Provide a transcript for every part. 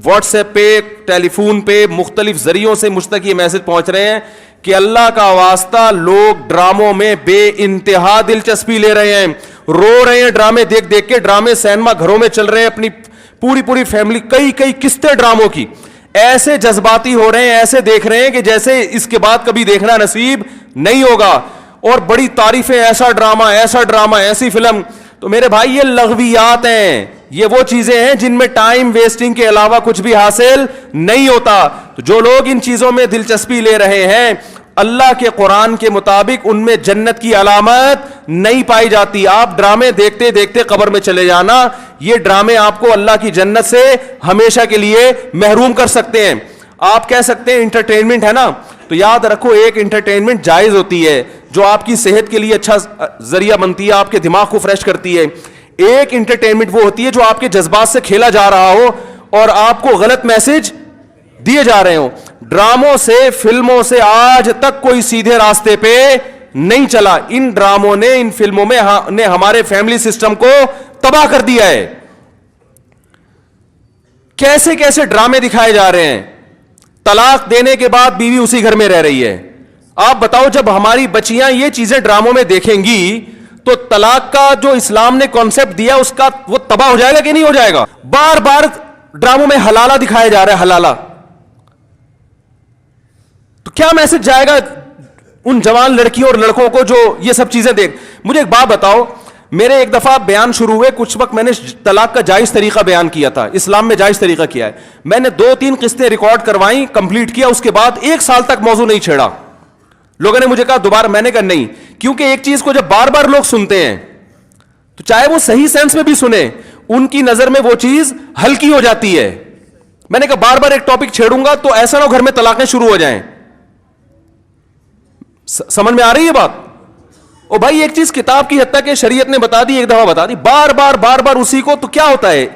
What's app پہ, ٹیلی phone پہ, مختلف ذریعوں سے مجھ تک یہ میسج پہنچ رہے ہیں کہ اللہ کا واسطہ لوگ ڈراموں میں بے انتہا دلچسپی لے رہے ہیں, رو رہے ہیں ڈرامے دیکھ دیکھ کے. ڈرامے سینما گھروں میں چل رہے ہیں, اپنی پوری فیملی, کئی قسطیں ڈراموں کی, ایسے جذباتی ہو رہے ہیں, ایسے دیکھ رہے ہیں کہ جیسے اس کے بعد کبھی دیکھنا نصیب نہیں ہوگا. اور بڑی تعریفیں, ایسا ڈرامہ, ایسی فلم. تو میرے بھائی یہ لغویات ہیں, یہ وہ چیزیں ہیں جن میں ٹائم ویسٹنگ کے علاوہ کچھ بھی حاصل نہیں ہوتا. تو جو لوگ ان چیزوں میں دلچسپی لے رہے ہیں, اللہ کے قرآن کے مطابق ان میں جنت کی علامت نہیں پائی جاتی. آپ ڈرامے دیکھتے دیکھتے قبر میں چلے جانا, یہ ڈرامے آپ کو اللہ کی جنت سے ہمیشہ کے لیے محروم کر سکتے ہیں. آپ کہہ سکتے ہیں انٹرٹینمنٹ ہے نا, تو یاد رکھو ایک انٹرٹینمنٹ جائز ہوتی ہے جو آپ کی صحت کے لیے اچھا ذریعہ بنتی ہے, آپ کے دماغ کو فریش کرتی ہے. ایک انٹرٹینمنٹ وہ ہوتی ہے جو آپ کے جذبات سے کھیلا جا رہا ہو اور آپ کو غلط میسج دیے جا رہے ہوں. ڈراموں سے, فلموں سے آج تک کوئی سیدھے راستے پہ نہیں چلا. ان ڈراموں نے, ان فلموں میں نے ہمارے فیملی سسٹم کو تباہ کر دیا ہے. کیسے کیسے ڈرامے دکھائے جا رہے ہیں. طلاق دینے کے بعد بیوی اسی گھر میں رہ رہی ہے. آپ بتاؤ جب ہماری بچیاں یہ چیزیں ڈراموں میں دیکھیں گی تو طلاق کا جو اسلام نے کانسیپٹ دیا اس کا وہ تباہ ہو جائے گا کہ نہیں ہو جائے گا. بار بار ڈراموں میں حلالہ دکھایا جا رہا ہے, حلالہ. تو کیا میسج جائے گا ان جوان لڑکیوں اور لڑکوں کو جو یہ سب چیزیں دیکھ. مجھے ایک بات بتاؤ, میرے ایک دفعہ بیان شروع ہوئے, کچھ وقت میں نے طلاق کا جائز طریقہ بیان کیا تھا, اسلام میں جائز طریقہ کیا ہے. میں نے 2-3 قسطیں ریکارڈ کروائیں, کمپلیٹ کیا, اس کے بعد 1 سال تک موضوع نہیں چھیڑا. لوگوں نے مجھے کہا دوبارہ, میں نے کہا نہیں, کیونکہ ایک چیز کو جب بار بار لوگ سنتے ہیں تو چاہے وہ صحیح سینس میں بھی سنیں, ان کی نظر میں وہ چیز ہلکی ہو جاتی ہے. میں نے کہا بار بار ایک ٹاپک چھیڑوں گا تو ایسا نہ ہو گھر میں طلاقیں شروع ہو جائیں. سمجھ میں آ رہی ہے بات؟ او بھائی ایک چیز کتاب کی حد تک کہ شریعت نے بتا دی, ایک دفعہ بتا دی, بار بار اسی کو, تو کیا ہوتا ہے,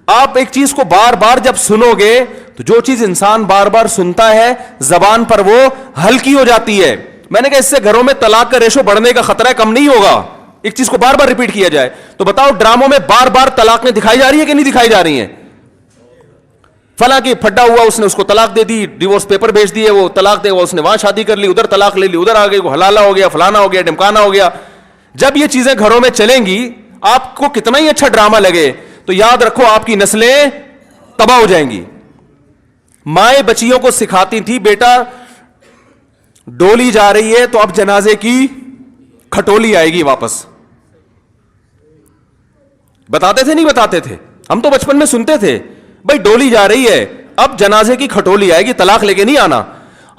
آپ ایک چیز کو بار بار جب سنو گے تو جو چیز انسان بار بار سنتا ہے زبان پر وہ ہلکی ہو جاتی ہے. میں نے کہا اس سے گھروں میں طلاق کا ریشو بڑھنے کا خطرہ کم نہیں ہوگا, ایک چیز کو بار بار ریپیٹ کیا جائے. تو بتاؤ ڈراموں میں بار بار طلاقیں دکھائی جا رہی ہیں کہ نہیں دکھائی جا رہی ہیں؟ فلاں کی پھڈا ہوا, اس نے اس کو طلاق دے دی, ڈیورس پیپر بھیج دیے, وہ طلاق دے گا, اس نے وہاں شادی کر لی, ادھر طلاق لے لی, ادھر آ گئی, وہ حلالہ ہو گیا, فلانا ہو گیا, ڈمکانا ہو گیا. جب یہ چیزیں گھروں میں چلیں گی, آپ کو کتنا ہی اچھا ڈرامہ لگے, تو یاد رکھو آپ کی نسلیں تباہ ہو جائیں گی. مائیں بچیوں کو سکھاتی تھی, بیٹا ڈولی جا رہی ہے تو اب جنازے کی کھٹولی آئے گی واپس. بتاتے تھے نہیں بتاتے تھے؟ ہم تو بچپن میں سنتے تھے, بھائی ڈولی جا رہی ہے اب جنازے کی کھٹولی آئے گی, طلاق لے کے نہیں آنا.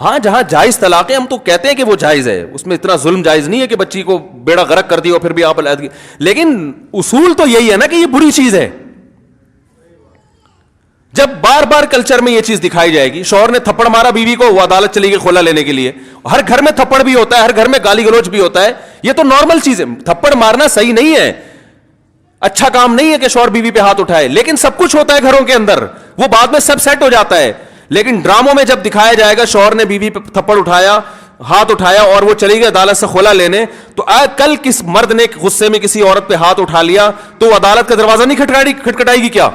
ہاں جہاں جائز طلاق ہے ہم تو کہتے ہیں کہ وہ جائز ہے, اس میں اتنا ظلم جائز نہیں ہے کہ بچی کو بیڑا غرق کر دیا پھر بھی آپ علیحدگی, لیکن اصول تو یہی ہے نا کہ یہ بری چیز ہے. جب بار بار کلچر میں یہ چیز دکھائی جائے گی, شوہر نے تھپڑ مارا بیوی کو, وہ عدالت چلی گئی خلا لینے کے لیے. ہر گھر میں تھپڑ بھی ہوتا ہے, ہر گھر میں گالی گلوچ بھی ہوتا ہے, یہ تو نارمل چیز ہے. تھپڑ مارنا صحیح نہیں ہے, اچھا کام نہیں ہے کہ شوہر بیوی پہ ہاتھ اٹھائے, لیکن سب کچھ ہوتا ہے گھروں کے اندر, وہ بعد میں سب سیٹ ہو جاتا ہے. لیکن ڈراموں میں جب دکھایا جائے گا شوہر نے بیوی پہ تھپڑ اٹھایا, ہاتھ اٹھایا اور وہ چلی گئی عدالت سے خلا لینے, تو کل کس مرد نے غصے میں کسی عورت پہ ہاتھ اٹھا لیا تو وہ عدالت کا دروازہ نہیں کھٹکھٹائے گی کیا؟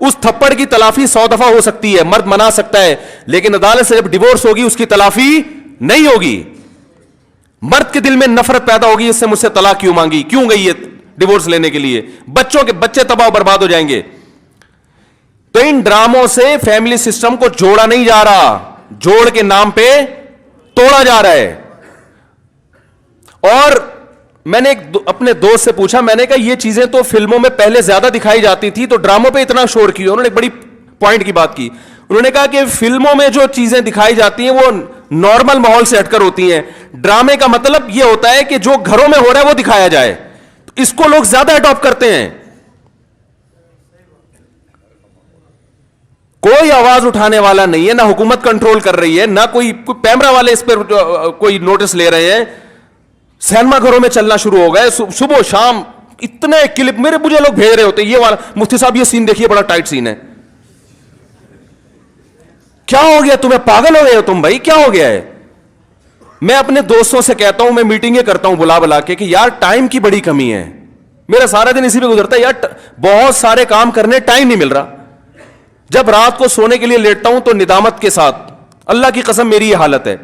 اس تھپڑ کی تلافی 100 دفعہ ہو سکتی ہے, مرد منا سکتا ہے, لیکن عدالت سے جب ڈیورس ہوگی اس کی تلافی نہیں ہوگی. مرد کے دل میں نفرت پیدا ہوگی, اس سے مجھ سے طلاق کیوں مانگی, کیوں گئی ہے ڈیورس لینے کے لیے, بچے تباہ برباد ہو جائیں گے. تو ان ڈراموں سے فیملی سسٹم کو جوڑا نہیں جا رہا, جوڑ کے نام پہ توڑا جا رہا ہے. اور میں نے اپنے دوست سے پوچھا, میں نے کہا یہ چیزیں تو فلموں میں پہلے زیادہ دکھائی جاتی تھی, تو ڈراموں پہ اتنا شور کیوں؟ انہوں نے ایک بڑی پوائنٹ کی بات کی. انہوں نے کہا کہ فلموں میں جو چیزیں دکھائی جاتی ہیں وہ نارمل ماحول سے ہٹ کر ہوتی ہیں, ڈرامے کا مطلب یہ ہوتا ہے کہ جو گھروں میں ہو رہا ہے وہ دکھایا جائے. تو اس کو لوگ زیادہ اڈاپٹ کرتے ہیں. کوئی آواز اٹھانے والا نہیں ہے, نہ حکومت کنٹرول کر رہی ہے, نہ کوئی کیمرہ والے اس پر کوئی نوٹس لے رہے ہیں. سینما گھروں میں چلنا شروع ہو گئے, صبح شام اتنے کلپ مجھے لوگ بھیج رہے ہوتے, یہ والا مفتی صاحب یہ سین دیکھیے بڑا ٹائٹ سین ہے. کیا ہو گیا تمہیں, پاگل ہو گئے ہو تم بھائی, کیا ہو گیا ہے؟ میں اپنے دوستوں سے کہتا ہوں, میں میٹنگیں کرتا ہوں بلا کے کہ یار ٹائم کی بڑی کمی ہے, میرا سارا دن اسی پہ گزرتا ہے یار, بہت سارے کام کرنے ٹائم نہیں مل رہا. جب رات کو سونے کے لیے لیٹتا ہوں تو ندامت کے ساتھ, اللہ کی قسم میری یہ حالت ہے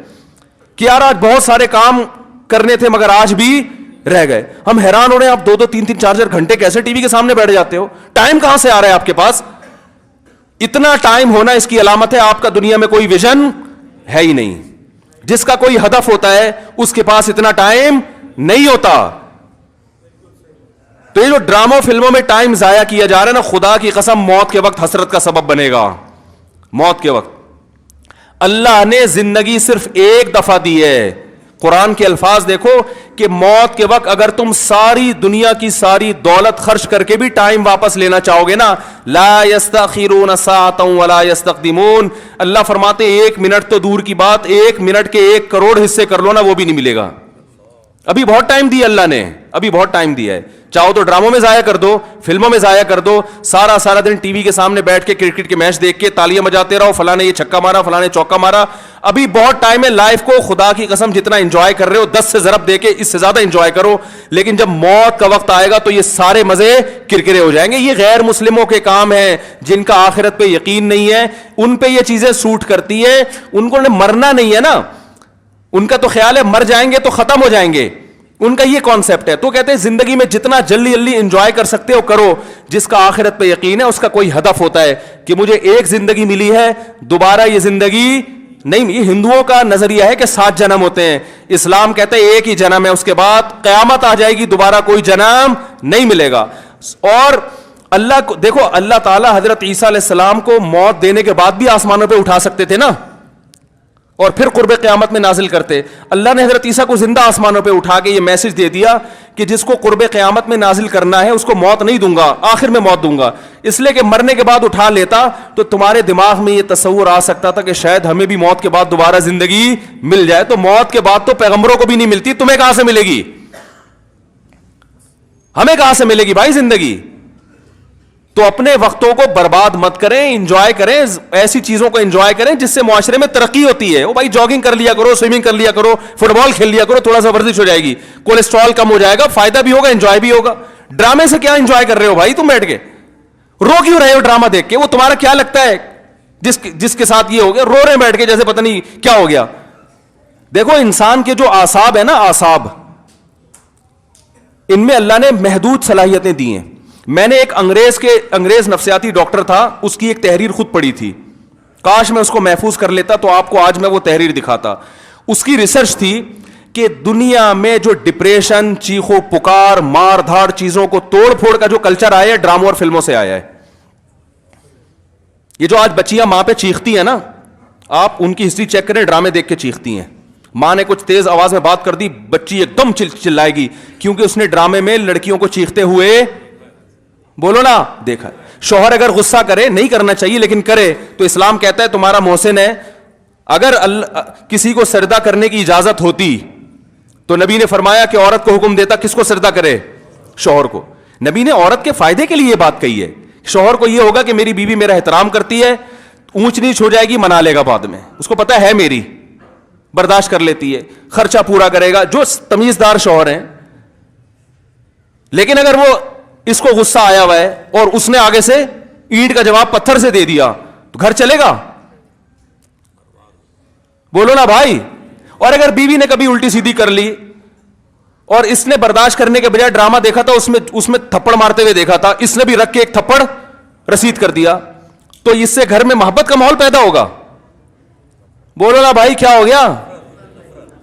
کہ یار آج بہت سارے کام کرنے تھے مگر آج بھی رہ گئے. ہم حیران ہو رہے ہیں, آپ 2-2, 3-3, 4-4 گھنٹے کیسے ٹی وی کے سامنے بیٹھ جاتے ہو؟ ٹائم کہاں سے آ رہا ہے آپ کے پاس؟ اتنا ٹائم ہونا اس کی علامت ہے آپ کا دنیا میں کوئی ویژن ہے ہی نہیں. جس کا کوئی ہدف ہوتا ہے اس کے پاس اتنا ٹائم نہیں ہوتا. تو یہ جو ڈراموں فلموں میں ٹائم ضائع کیا جا رہا ہے نا, خدا کی قسم موت کے وقت حسرت کا سبب بنے گا. موت کے وقت اللہ نے زندگی صرف ایک دفعہ دی ہے. قرآن کے الفاظ دیکھو کہ موت کے وقت اگر تم ساری دنیا کی ساری دولت خرچ کر کے بھی ٹائم واپس لینا چاہو گے نا, لا یستأخرون ساعتا ولا یستقدمون. اللہ فرماتے 1 منٹ تو دور کی بات, 1 منٹ کے 1 کروڑ حصے کر لو نا وہ بھی نہیں ملے گا. ابھی بہت ٹائم دیا اللہ نے, ابھی بہت ٹائم دیا ہے. چاہو تو ڈراموں میں ضائع کر دو, فلموں میں ضائع کر دو, سارا دن ٹی وی کے سامنے بیٹھ کے کرکٹ کے میچ دیکھ کے تالیاں بجاتے رہو, فلاں نے یہ چھکا مارا, فلاں نے چوکا مارا. ابھی بہت ٹائم ہے. لائف کو خدا کی قسم جتنا انجوائے کر رہے ہو 10 سے ضرب دے کے اس سے زیادہ انجوائے کرو. لیکن جب موت کا وقت آئے گا تو یہ سارے مزے کرکرے ہو جائیں گے. یہ غیر مسلموں کے کام ہیں جن کا آخرت پہ یقین نہیں ہے, ان پہ یہ چیزیں سوٹ کرتی ہے. ان کو مرنا نہیں ہے نا, ان کا تو خیال ہے مر جائیں گے تو ختم ہو جائیں گے, ان کا یہ کانسیپٹ ہے. تو کہتے ہیں زندگی میں جتنا جلدی انجوائے کر سکتے ہو کرو. جس کا آخرت پہ یقین ہے اس کا کوئی ہدف ہوتا ہے کہ مجھے ایک زندگی ملی ہے, دوبارہ یہ زندگی نہیں. یہ ہندوؤں کا نظریہ ہے کہ 7 جنم ہوتے ہیں, اسلام کہتا ہے ایک ہی جنم ہے, اس کے بعد قیامت آ جائے گی, دوبارہ کوئی جنم نہیں ملے گا. اور اللہ کو دیکھو, اللہ تعالیٰ حضرت عیسیٰ علیہ السلام کو موت دینے کے بعد بھی آسمانوں پہ اٹھا سکتے تھے نا, اور پھر قرب قیامت میں نازل کرتے. اللہ نے حضرت عیسیٰ کو زندہ آسمانوں پہ اٹھا کے یہ میسج دے دیا کہ جس کو قرب قیامت میں نازل کرنا ہے اس کو موت نہیں دوں گا, آخر میں موت دوں گا. اس لیے کہ مرنے کے بعد اٹھا لیتا تو تمہارے دماغ میں یہ تصور آ سکتا تھا کہ شاید ہمیں بھی موت کے بعد دوبارہ زندگی مل جائے. تو موت کے بعد تو پیغمبروں کو بھی نہیں ملتی, تمہیں کہاں سے ملے گی؟ ہمیں کہاں سے ملے گی بھائی زندگی؟ تو اپنے وقتوں کو برباد مت کریں, انجوائے کریں, ایسی چیزوں کو انجوائے کریں جس سے معاشرے میں ترقی ہوتی ہے. وہ بھائی جاگنگ کر لیا کرو, سوئمنگ کر لیا کرو, فٹ بال کھیل لیا کرو, تھوڑا سا ورزش ہو جائے گی, کولیسٹرول کم ہو جائے گا, فائدہ بھی ہوگا, انجوائے بھی ہوگا. ڈرامے سے کیا انجوائے کر رہے ہو بھائی تم بیٹھ کے؟ رو کیوں رہے ہو ڈرامہ دیکھ کے؟ وہ تمہارا کیا لگتا ہے جس کے ساتھ یہ ہو گیا, رو رہے بیٹھ کے جیسے پتہ نہیں کیا ہو گیا. دیکھو انسان کے جو اعصاب ہے نا, اعصاب, ان میں اللہ نے محدود صلاحیتیں دی ہیں. میں نے ایک انگریز نفسیاتی ڈاکٹر تھا, اس کی ایک تحریر خود پڑھی تھی, کاش میں اس کو محفوظ کر لیتا تو آپ کو آج میں وہ تحریر دکھاتا. اس کی ریسرچ تھی کہ دنیا میں جو ڈپریشن, چیخو پکار, مار دھاڑ, چیزوں کو توڑ پھوڑ کا جو کلچر آیا ہے ڈراموں اور فلموں سے آیا ہے. یہ جو آج بچیاں ماں پہ چیختی ہیں نا, آپ ان کی ہسٹری چیک کریں, ڈرامے دیکھ کے چیختی ہیں. ماں نے کچھ تیز آواز میں بات کر دی, بچی ایک دم چلائے گی, کیونکہ اس نے ڈرامے میں لڑکیوں کو چیختے ہوئے, بولو نا, دیکھا. شوہر اگر غصہ کرے, نہیں کرنا چاہیے لیکن کرے, تو اسلام کہتا ہے تمہارا محسن ہے. اگر کسی کو سجدہ کرنے کی اجازت ہوتی تو نبی نے فرمایا کہ عورت کو حکم دیتا کس کو سجدہ کرے؟ شوہر کو. نبی نے عورت کے فائدے کے لیے یہ بات کہی ہے. شوہر کو یہ ہوگا کہ میری بیوی میرا احترام کرتی ہے, اونچ نیچ ہو جائے گی منا لے گا بعد میں, اس کو پتا ہے میری, برداشت کر لیتی ہے, خرچہ پورا کرے گا, جو تمیزدار شوہر ہیں. لیکن اگر وہ اس کو غصہ آیا ہوا ہے اور اس نے آگے سے اینٹ کا جواب پتھر سے دے دیا تو گھر چلے گا؟ بولو نا بھائی. اور اگر بیوی نے کبھی الٹی سیدھی کر لی اور اس نے برداشت کرنے کے بجائے ڈرامہ دیکھا تھا, اس میں تھپڑ مارتے ہوئے دیکھا تھا, اس نے بھی رکھ کے ایک تھپڑ رسید کر دیا, تو اس سے گھر میں محبت کا ماحول پیدا ہوگا؟ بولو نا بھائی کیا ہو گیا؟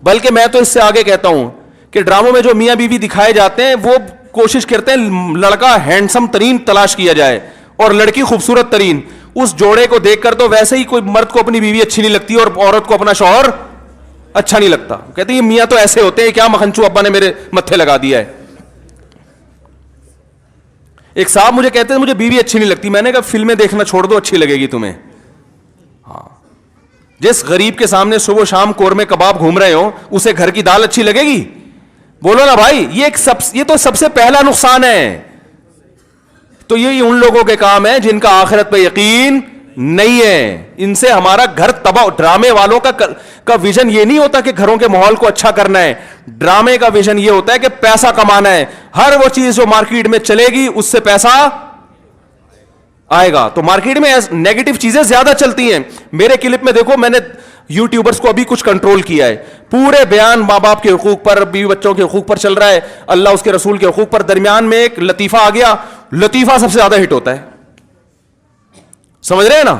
بلکہ میں تو اس سے آگے کہتا ہوں کہ ڈراموں میں جو میاں بیوی دکھائے جاتے ہیں وہ کوشش کرتے ہیں لڑکا ہینڈسم ترین تلاش کیا جائے اور لڑکی خوبصورت ترین. اس جوڑے کو دیکھ کر تو ویسے ہی کوئی مرد کو اپنی بیوی اچھی نہیں لگتی اور عورت کو اپنا شوہر اچھا نہیں لگتا. کہتے ہیں یہ میاں تو ایسے ہوتے ہیں, کیا مکھنچو ابا نے میرے متھے لگا دیا ہے. ایک صاحب مجھے کہتے ہیں مجھے بیوی اچھی نہیں لگتی. میں نے کہا فلمیں دیکھنا چھوڑ دو, اچھی لگے گی تمہیں. ہاں, جس غریب کے سامنے صبح شام قورمے کباب گھوم رہے ہو اسے گھر کی دال اچھی لگے گی؟ بولو نا بھائی. یہ تو سب سے پہلا نقصان ہے. تو یہ ان لوگوں کے کام ہے جن کا آخرت پہ یقین نہیں ہے. ان سے ہمارا گھر تباہ. ڈرامے والوں کا ویژن یہ نہیں ہوتا کہ گھروں کے ماحول کو اچھا کرنا ہے. ڈرامے کا ویژن یہ ہوتا ہے کہ پیسہ کمانا ہے. ہر وہ چیز جو مارکیٹ میں چلے گی اس سے پیسہ آئے گا. تو مارکیٹ میں نیگیٹو چیزیں زیادہ چلتی ہیں. میرے کلپ میں دیکھو, میں نے یوٹیوبرز کو ابھی کچھ کنٹرول کیا ہے. پورے بیان ماں باپ کے حقوق پر, بیوی بچوں کے حقوق پر چل رہا ہے, اللہ اس کے رسول کے حقوق پر. درمیان میں ایک لطیفہ آ گیا, لطیفہ سب سے زیادہ ہٹ ہوتا ہے. سمجھ رہے ہیں نا؟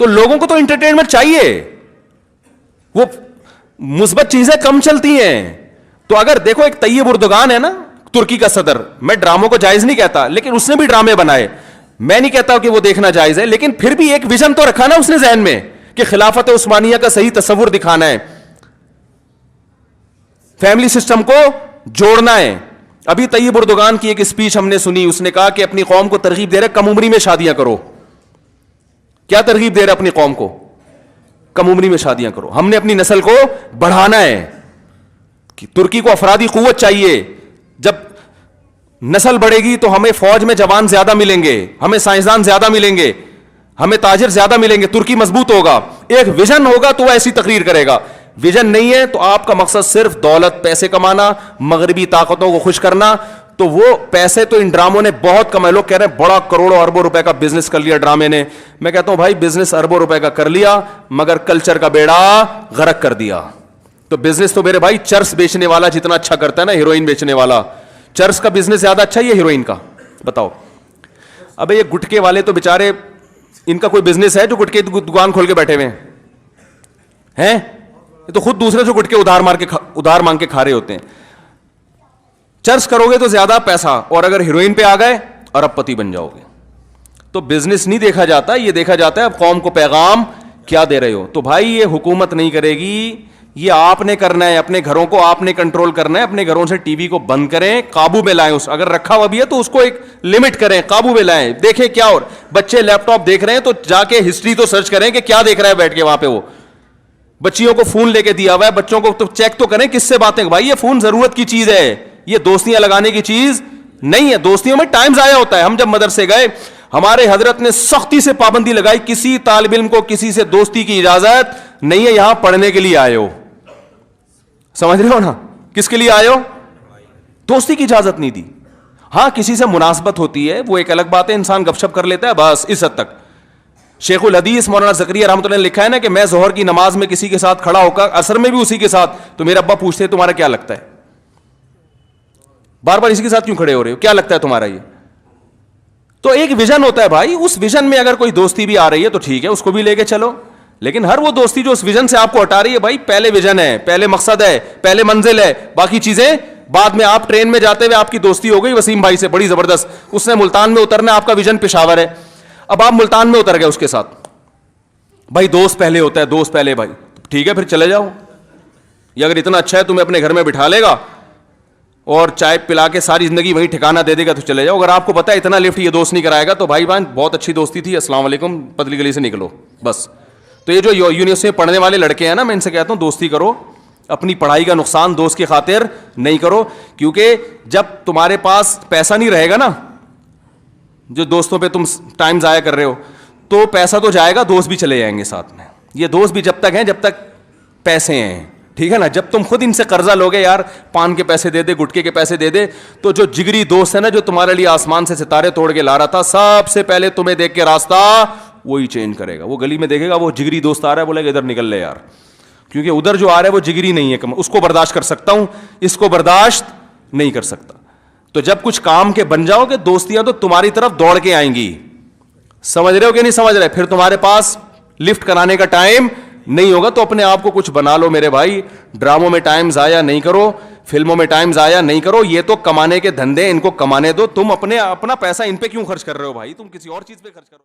تو لوگوں کو تو انٹرٹینمنٹ چاہیے, وہ مثبت چیزیں کم چلتی ہیں. تو اگر دیکھو ایک طیب اردوغان ہے نا, ترکی کا صدر, میں ڈراموں کو جائز نہیں کہتا, لیکن اس نے بھی ڈرامے بنائے. میں نہیں کہتا کہ وہ دیکھنا جائز ہے, لیکن پھر بھی ایک ویژن تو رکھا نا اس نے ذہن میں کہ خلافت عثمانیہ کا صحیح تصور دکھانا ہے, فیملی سسٹم کو جوڑنا ہے. ابھی طیب اردوغان کی ایک اسپیچ ہم نے سنی, اس نے کہا کہ اپنی قوم کو ترغیب دے رہے کم عمری میں شادیاں کرو. کیا ترغیب دے رہے اپنی قوم کو؟ کم عمری میں شادیاں کرو. ہم نے اپنی نسل کو بڑھانا ہے. ترکی کو افرادی قوت چاہیے. جب نسل بڑھے گی تو ہمیں فوج میں جوان زیادہ ملیں گے, ہمیں سائنسدان زیادہ ملیں گے, ہمیں تاجر زیادہ ملیں گے. ترکی مضبوط ہوگا. ایک ویژن ہوگا تو وہ ایسی تقریر کرے گا. ویژن نہیں ہے تو آپ کا مقصد صرف دولت, پیسے کمانا, مغربی طاقتوں کو خوش کرنا, تو وہ پیسے تو ان ڈراموں نے بہت کمائے. لوگ کہہ رہے ہیں بڑا کروڑوں اربوں روپے کا بزنس کر لیا ڈرامے نے. میں کہتا ہوں بھائی بزنس اربوں روپے کا کر لیا مگر کلچر کا بیڑا غرق کر دیا. تو بزنس تو میرے بھائی چرس بیچنے والا جتنا اچھا کرتا ہے نا, ہیروئن بیچنے والا, چرس کا بزنس زیادہ اچھا ہے یا ہیروئن کا؟ بتاؤ. ابے یہ گٹکے والے تو بےچارے, ان کا کوئی بزنس ہے جو گٹکے دکان کھول کے بیٹھے ہوئے ہیں؟ یہ تو خود دوسرے سے گٹکے ادھار مانگ کے کھا رہے ہوتے ہیں. چرس کرو گے تو زیادہ پیسہ, اور اگر ہیروئن پہ آ گئے ارب پتی بن جاؤ گے. تو بزنس نہیں دیکھا جاتا, یہ دیکھا جاتا ہے اب قوم کو پیغام کیا دے رہے ہو. تو بھائی یہ حکومت نہیں کرے گی, یہ آپ نے کرنا ہے. اپنے گھروں کو آپ نے کنٹرول کرنا ہے. اپنے گھروں سے ٹی وی کو بند کریں, قابو میں لائیں. اگر رکھا ہوا بھی ہے تو اس کو ایک لمٹ کریں, قابو میں لائیں. دیکھیں کیا, اور بچے لیپ ٹاپ دیکھ رہے ہیں تو جا کے ہسٹری تو سرچ کریں کہ کیا دیکھ رہا ہے بیٹھ کے وہاں پہ. وہ بچیوں کو فون لے کے دیا ہوا ہے, بچوں کو تو چیک تو کریں کس سے باتیں. بھائی یہ فون ضرورت کی چیز ہے, یہ دوستیاں لگانے کی چیز نہیں ہے. دوستیوں میں ٹائم ضائع ہوتا ہے. ہم جب مدرسے گئے ہمارے حضرت نے سختی سے پابندی لگائی, کسی طالب علم کو کسی سے دوستی کی اجازت نہیں ہے, یہاں پڑھنے کے لیے آئے ہو. سمجھ رہے ہو نا, کس کے لیے آئے ہو؟ دوستی کی اجازت نہیں دی. ہاں کسی سے مناسبت ہوتی ہے وہ ایک الگ بات ہے, انسان گپ شپ کر لیتا ہے بس اس حد تک. شیخ الحدیث مولانا زکریا رحمۃ اللہ نے لکھا ہے نا کہ میں ظہر کی نماز میں کسی کے ساتھ کھڑا ہو کر, عصر میں بھی اسی کے ساتھ, تو میرے ابا پوچھتے ہیں تمہارا کیا لگتا ہے, بار بار اسی کے ساتھ کیوں کھڑے ہو رہے ہو, کیا لگتا ہے تمہارا یہ؟ تو ایک ویژن ہوتا ہے بھائی, اس ویژن میں اگر کوئی دوستی بھی آ رہی ہے تو ٹھیک ہے, اس کو بھی لے کے چلو. لیکن ہر وہ دوستی جو اس ویژن سے آپ کو ہٹا رہی ہے, بھائی پہلے ویژن ہے, پہلے مقصد ہے, پہلے منزل ہے, باقی چیزیں بعد میں. آپ ٹرین میں جاتے ہوئے آپ کی دوستی ہو گئی وسیم بھائی سے بڑی زبردست, اس نے ملتان میں اترنا, آپ کا ویژن پشاور ہے, اب آپ ملتان میں اتر گئے اس کے ساتھ. بھائی دوست پہلے ہوتا ہے, دوست پہلے. بھائی ٹھیک ہے پھر چلے جاؤ, یا اگر اتنا اچھا ہے تمہیں اپنے گھر میں بٹھا لے گا اور چائے پلا کے ساری زندگی وہیں ٹھکانہ دے دے گا تو چلے جاؤ. اگر آپ کو پتا ہے اتنا لفٹ یہ دوست نہیں کرائے گا تو بھائی بہن بہت اچھی دوستی تھی, السلام علیکم, پتلی گلی سے نکلو بس. تو یہ جو یونیورسٹی میں پڑھنے والے لڑکے ہیں نا, میں ان سے کہتا ہوں دوستی کرو, اپنی پڑھائی کا نقصان دوست کی خاطر نہیں کرو. کیونکہ جب تمہارے پاس پیسہ نہیں رہے گا نا, جو دوستوں پہ تم ٹائم ضائع کر رہے ہو, تو پیسہ تو جائے گا, دوست بھی چلے جائیں گے ساتھ میں. یہ دوست بھی جب تک ہیں جب تک پیسے ہیں, ٹھیک ہے نا. جب تم خود ان سے قرضہ لوگے, یار پان کے پیسے دے دے, گٹکے کے پیسے دے دے, تو جو جگری دوست ہے نا, جو تمہارے لیے آسمان سے ستارے توڑ کے لا رہا تھا, سب سے پہلے تمہیں دیکھ کے راستہ وہی چینج کرے گا. وہ گلی میں دیکھے گا وہ جگری دوست آ رہا ہے, بولے گا ادھر نکل لے یار, کیونکہ ادھر جو آ رہا ہے وہ جگری نہیں ہے, اس کو برداشت کر سکتا ہوں, اس کو برداشت نہیں کر سکتا. تو جب کچھ کام کے بن جاؤ گے, دوستیاں تو تمہاری طرف دوڑ کے آئیں گی. سمجھ رہے ہو کہ نہیں سمجھ رہے؟ پھر تمہارے پاس لفٹ کرانے کا ٹائم نہیں ہوگا. تو اپنے آپ کو کچھ بنا لو میرے بھائی, ڈراموں میں ٹائم ضائع نہیں کرو, فلموں میں ٹائم ضائع نہیں کرو. یہ تو کمانے کے دھندے, ان کو کمانے دو. تم اپنا پیسہ ان پہ کیوں خرچ کر رہے ہو بھائی, تم کسی اور چیز پہ خرچ کرو.